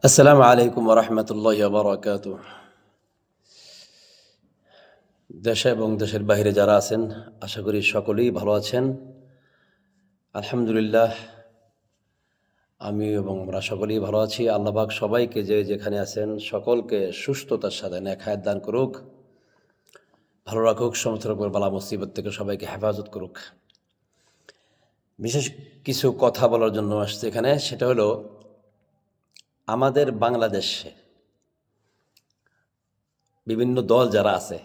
আসসালামু আলাইকুম ওরহমতুল্লাহ বারাকাত। দেশে এবং দেশের বাইরে যারা আছেন, আশা করি সকলেই ভালো আছেন। আলহামদুলিল্লাহ, আমি এবং আমরা সকলেই ভালো আছি। আল্লাহ পাক সবাইকে যে যেখানে আছেন সকলকে সুস্থতার সাথে নেক হায়াত দান করুক, ভালো রাখুক, সমস্ত রকমের বালা মুসিবত থেকে সবাইকে হেফাজত করুক। বিশেষ কিছু কথা বলার জন্য আসছে এখানে, সেটা হলো আমাদের বাংলাদেশে বিভিন্ন দল যারা আছে,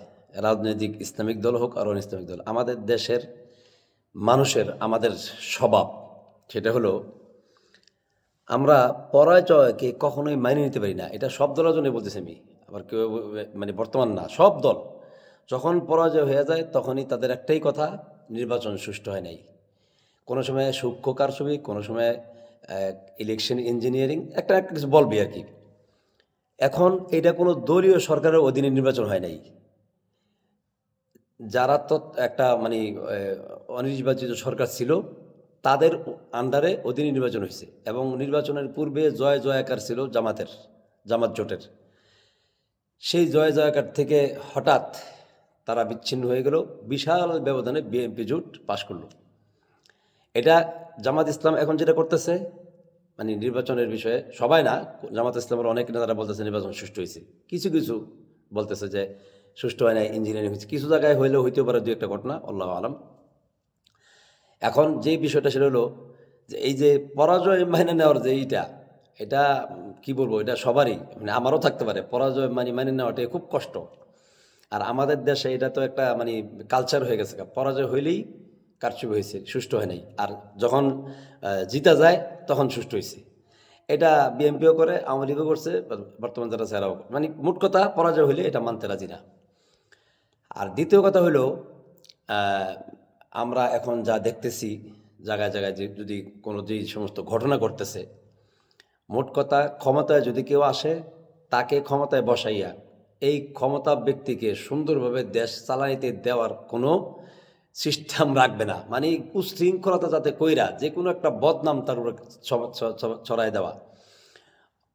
রাজনৈতিক ইসলামিক দল হোক আর ইসলামিক দল, আমাদের দেশের মানুষের আমাদের স্বভাব সেটা হলো আমরা পরাজয়কে কখনোই মানিয়ে নিতে পারি না। এটা সব দলের জন্য বলতেছি আমি, আবার কেউ মানে বর্তমান না, সব দল যখন পরাজয় হয়ে যায় তখনই তাদের একটাই কথা, নির্বাচন সুষ্ঠু হয় নাই। কোনো সময় সূক্ষ্ম কারচুপি, কোনো সময় ইলেকশন ইঞ্জিনিয়ারিং, একটা একটা কিছু বলবি আর কি। এখন এটা কোনো দলীয় সরকারের অধীনে নির্বাচন হয় নাই। যারা তো একটা মানে অনির্বাচিত সরকার ছিল, তাদের আন্ডারে অধীনে নির্বাচন হয়েছে এবং নির্বাচনের পূর্বে জয় জয়াকার ছিল জামাত জোটের। সেই জয় জয়াকার থেকে হঠাৎ তারা বিচ্ছিন্ন হয়ে গেল, বিশাল ব্যবধানে বিএনপি জোট পাশ করলো। এটা জামাত ইসলাম এখন যেটা করতেছে, মানে নির্বাচনের বিষয়ে সবাই না, জামাত ইসলামের অনেক নেতারা বলতেছে নির্বাচন সুষ্ঠু হয়েছে, কিছু কিছু বলতেছে যে সুষ্ঠু হয় না, ইঞ্জিনিয়ারিং হয়েছে, কিছু জায়গায় হইলেও হইতেও পারে দু একটা ঘটনা, আল্লাহ আলম। এখন যেই বিষয়টা সেটা হলো যে এই যে পরাজয় মেনে নেওয়ার যে এটা কি বলবো, এটা সবারই, মানে আমারও থাকতে পারে, পরাজয় মেনে নেওয়াটা খুব কষ্ট। আর আমাদের দেশে এটা তো একটা মানে কালচার হয়ে গেছে, পরাজয় হইলেই কারচুপি হয়েছে, সুষ্ঠু হয় নাই, আর যখন জিতা যায় তখন সুষ্ঠু হয়েছে। এটা বিএনপিও করে, আওয়ামী লীগও করছে, বর্তমান যারা সেরাও, মানে মোট কথা পরাজয় হইলে এটা মানতে রাজি না। আর দ্বিতীয় কথা হলো আহ, আমরা এখন যা দেখতেছি জায়গায় জায়গায়, যে যদি কোনো যে সমস্ত ঘটনা ঘটতেছে, মোট কথা ক্ষমতায় যদি কেউ আসে, তাকে ক্ষমতায় বসাইয়া এই ক্ষমতা ব্যক্তিকে সুন্দরভাবে দেশ চালাইতে দেওয়ার কোনো সিস্টেম রাখবে না। মানে উশৃঙ্খলতা যাতে কইরা যে কোনো একটা বদনাম তার উপরে ছড়াই দেওয়া।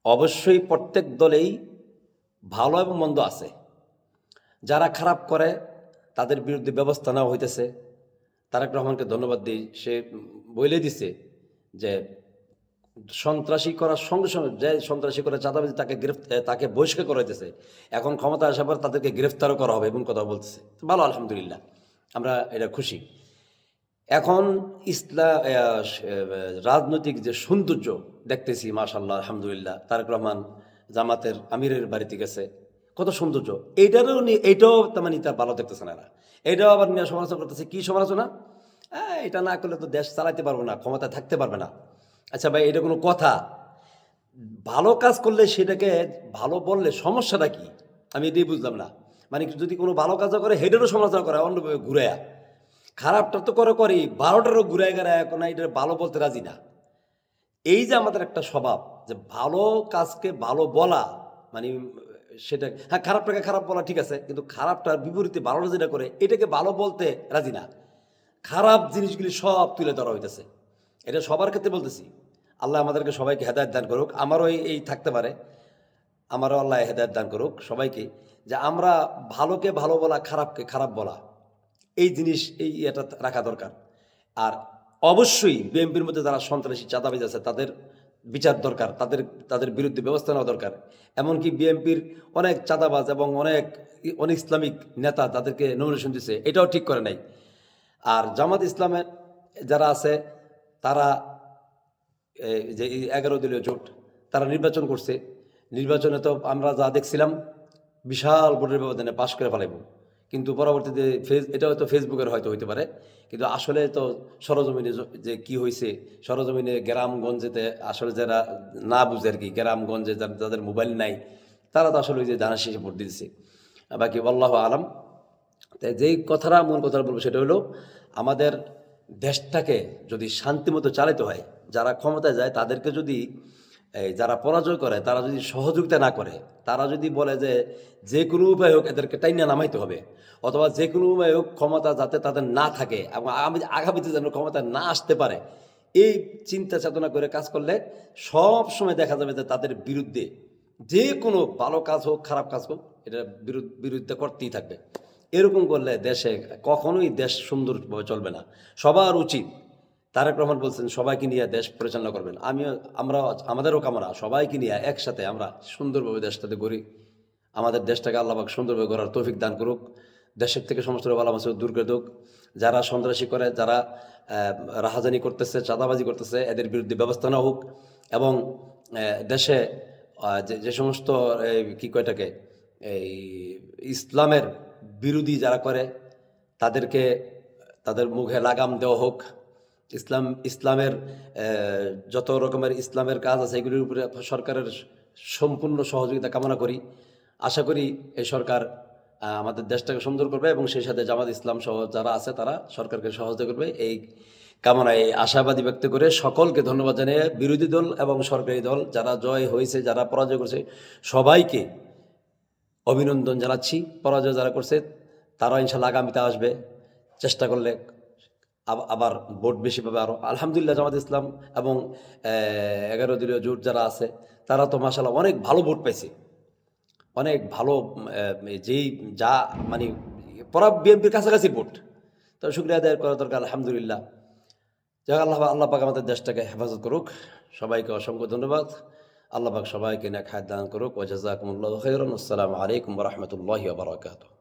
অবশ্যই প্রত্যেক দলেই ভালো এবং মন্দ আছে, যারা খারাপ করে তাদের বিরুদ্ধে ব্যবস্থা নেওয়া হইতেছে। তারেক রহমানকে ধন্যবাদ দিই, সে বলে দিছে যে সন্ত্রাসী করার সঙ্গে সঙ্গে যে সন্ত্রাসী করে চাঁদাবাজি তাকে বহিষ্কার করা হইতেছে। এখন ক্ষমতা আসার পর তাদেরকে গ্রেফতারও করা হবে, এবং কথা বলতেছে, ভালো, আলহামদুলিল্লাহ, আমরা এটা খুশি। এখন রাজনৈতিক যে সৌন্দর্য দেখতেছি, মাশাল্লাহ, আলহামদুলিল্লাহ, তারেক রহমান জামাতের আমিরের বাড়িতে গেছে, কত সৌন্দর্য। এইটারও নিয়ে এইটাও তার মানে তার ভালো দেখতেছে না এরা। এটাও আবার নিয়ে সমালোচনা করতেছে। কি সমালোচনা? এটা না করলে তো দেশ চালাইতে পারবো না, ক্ষমতায় থাকতে পারবে না। আচ্ছা ভাই, এটা কোনো কথা? ভালো কাজ করলে সেটাকে ভালো বললে সমস্যাটা কি? আমি এটাই বুঝলাম না। মানে যদি কোনো ভালো কাজও করে হেডেরও সমালোচনা করে অন্যভাবে ঘুরাইয়া, খারাপটা তো করি, 12টারও ঘুরাই গেড়ায়, এখন এটা ভালো বলতে রাজি না। এই যে আমাদের একটা স্বভাব, যে ভালো কাজকে ভালো বলা, মানে সেটা, হ্যাঁ, খারাপটাকে খারাপ বলা ঠিক আছে, কিন্তু খারাপটার বিপরীতে ভালোটা যেটা করে এটাকে ভালো বলতে রাজি না। খারাপ জিনিসগুলি সব তুলে ধরা হইতেছে। এটা সবার ক্ষেত্রে বলতেছি। আল্লাহ আমাদেরকে সবাইকে হেদায়েত দান করুক, আমারও এই থাকতে পারে, আমারও আল্লাহ হেদায়েত দান করুক সবাইকে, যে আমরা ভালোকে ভালো বলা, খারাপকে খারাপ বলা, এই জিনিস এটা রাখা দরকার। আর অবশ্যই বিএনপির মধ্যে যারা সন্ত্রাসী চাঁদাবাজ আছে তাদের বিচার দরকার, তাদের তাদের বিরুদ্ধে ব্যবস্থা নেওয়া দরকার। এমনকি বিএনপির অনেক চাঁদাবাজ এবং অনেক ইসলামিক নেতা তাদেরকে নমিনেশন দিচ্ছে, এটাও ঠিক করে নাই। আর জামাত ইসলামের যারা আছে, তারা যে 11 দলীয় জোট, তারা নির্বাচন করছে। নির্বাচনে তো আমরা যা দেখছিলাম, বিশাল ভোটের ব্যবধানে পাশ করে ফেলাইব। কিন্তু পরবর্তীতে এটা হয়তো ফেসবুকের হয়তো হইতে পারে, কিন্তু আসলে তো সরজমিনে যে কি হয়েছে, সরজমিনে গ্রামগঞ্জেতে আসলে যারা না বুঝে আর কি, গ্রামগঞ্জে যাদের মোবাইল নাই, তারা তো আসলে ওই যে জানা শেষে ভোট দিতেছে। বাকি আল্লাহ আলাম। তাই যেই কথাটা, মূল কথাটা বলবো সেটা হলো, আমাদের দেশটাকে যদি শান্তিমতো চালাতে হয়, যারা ক্ষমতায় যায় তাদেরকে যদি যারা পরাজয় করে তারা যদি সহযোগিতা না করে, তারা যদি বলে যে যে কোনো উপায় হোক এদেরকে টাইনা নামাইতে হবে, অথবা যে কোনো উপায় হোক ক্ষমতা যাতে তাদের না থাকে এবং আগামীতে যেন ক্ষমতা না আসতে পারে, এই চিন্তা চেতনা করে কাজ করলে সব সময় দেখা যাবে যে তাদের বিরুদ্ধে যে কোনো ভালো কাজ হোক খারাপ কাজ হোক এটা বিরুদ্ধে করতেই থাকবে। এরকম করলে দেশে কখনোই দেশ সুন্দরভাবে চলবে না। সবার উচিত, তারেক রহমান বলছেন সবাইকে নিয়ে দেশ পরিচালনা করবেন। আমাদেরও কামনা সবাইকে নিয়ে একসাথে আমরা সুন্দরভাবে দেশটাতে গড়ি। আমাদের দেশটাকে আল্লাহ পাক সুন্দরভাবে গড়ার তৌফিক দান করুক। দেশের থেকে সমস্ত বালা মুসিবত দূর করে দিক। যারা সন্ত্রাসী করে, যারা রাহাজানি করতেছে, চাঁদাবাজি করতেছে, এদের বিরুদ্ধে ব্যবস্থা নেওয়া হোক। এবং দেশে যে সমস্ত কী কয়টাকে এই ইসলামের বিরোধী যারা করে তাদেরকে তাদের মুখে লাগাম দেওয়া হোক। ইসলামের যত রকমের ইসলামের কাজ আছে এগুলির উপরে সরকারের সম্পূর্ণ সহযোগিতা কামনা করি। আশা করি এই সরকার আমাদের দেশটাকে সুন্দর করবে এবং সেই সাথে জামাত ইসলাম সহ যারা আছে তারা সরকারকে সহযোগিতা করবে। এই কামনায় আশাবাদী ব্যক্ত করে সকলকে ধন্যবাদ জানিয়ে বিরোধী দল এবং সরকারি দল যারা জয় হয়েছে, যারা পরাজয় করছে, সবাইকে অভিনন্দন জানাচ্ছি। পরাজয় যারা করছে তারা ইনশাল্লাহ আগামীতে আসবে, চেষ্টা করলে আবার ভোট বেশি পাবে আরও। আলহামদুলিল্লাহ জামাত ইসলাম এবং 11 দলীয় জোট যারা আছে তারা তো মাশাআল্লাহ অনেক ভালো ভোট পাইছে, অনেক ভালো যেই যা মানে পরা বিএনপির কাছাকাছি ভোট। তো শুকরিয়া আদায় করা দরকার আলহামদুলিল্লাহ। যাক আল্লাহ পাক আমাদের দেশটাকে হেফাজত করুক। সবাইকে অসংখ্য ধন্যবাদ। আল্লাহ পাক সবাইকে নেক হায়াত দান করুক। ওয়া জাযাকুমুল্লাহু খাইরান। আসসালামু আলাইকুম ওয়া রাহমাতুল্লাহি ওয়া বারাকাতুহু।